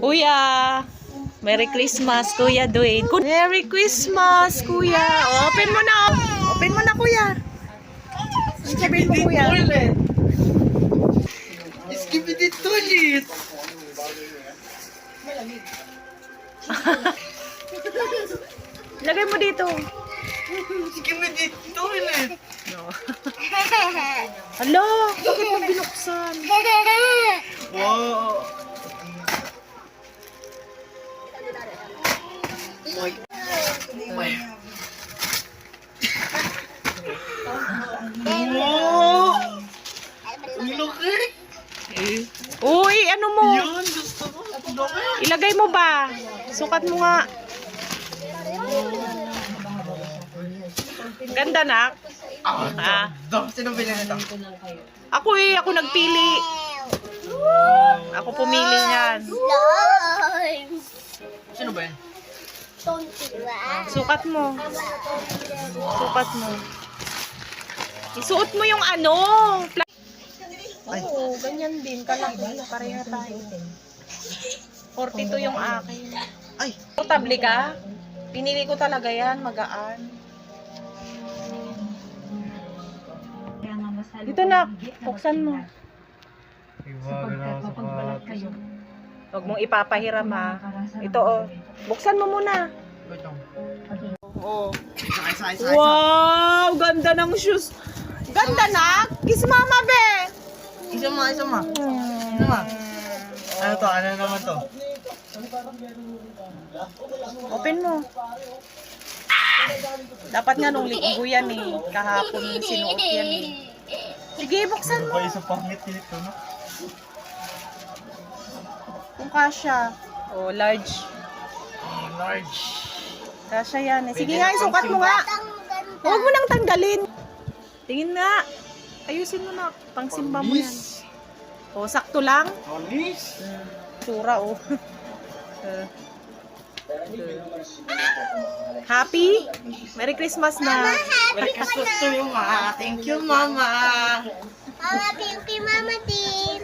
Kuya, Merry Christmas, Kuya Dwayne. Merry Christmas, Kuya. Oh, open mo na. Open mo na, Kuya. Sabihin mo, Kuya. Skibidi toilet. Lagay mo dito. Skibidi toilet. Hala, bakit mo binuksan? Wow. My. Wow. Ang laki. Uy, ano mo? Yun, gusto ko. Ang laki. Ilagay mo ba? Sukat mo nga. Ganda, nak. Ah. Sino bilhin nito? Ako nagpili. Ako pumili niyan. Sino ba yan? Sukat mo. Sukat mo. Isuot mo yung ano. Oo, ganyan din. Kalaki. Pareha tayo. 42 yung akin. Ay. Tabli ka? Pinili ko talaga yan. Magaan. Dito na. Buksan mo. Huwag mong ipapahiram ha. Ito oh. Buksan mo muna. Oh. Wow! Ganda ng shoes. Ganda na. Kiss mama be. Isa ma. Ano to? Ano naman to? Open mo. Dapat nga nung linggo yan eh. Kahapon sinuot yan eh. Sige, buksan mo. Isa pangit dito, no? Kung kasya. Oh, large. Large. Kasya yan eh. Sige nga, isukat mo nga. Huwag mo nang tanggalin. Tingin nga. Ayusin mo na. Pangsimba mo yan. Oh, sakto lang. Onis. Tsura oh. Happy? Merry Christmas na. Welcome to you, ma. Thank you, mama. Mama, thank you, Mama Tin.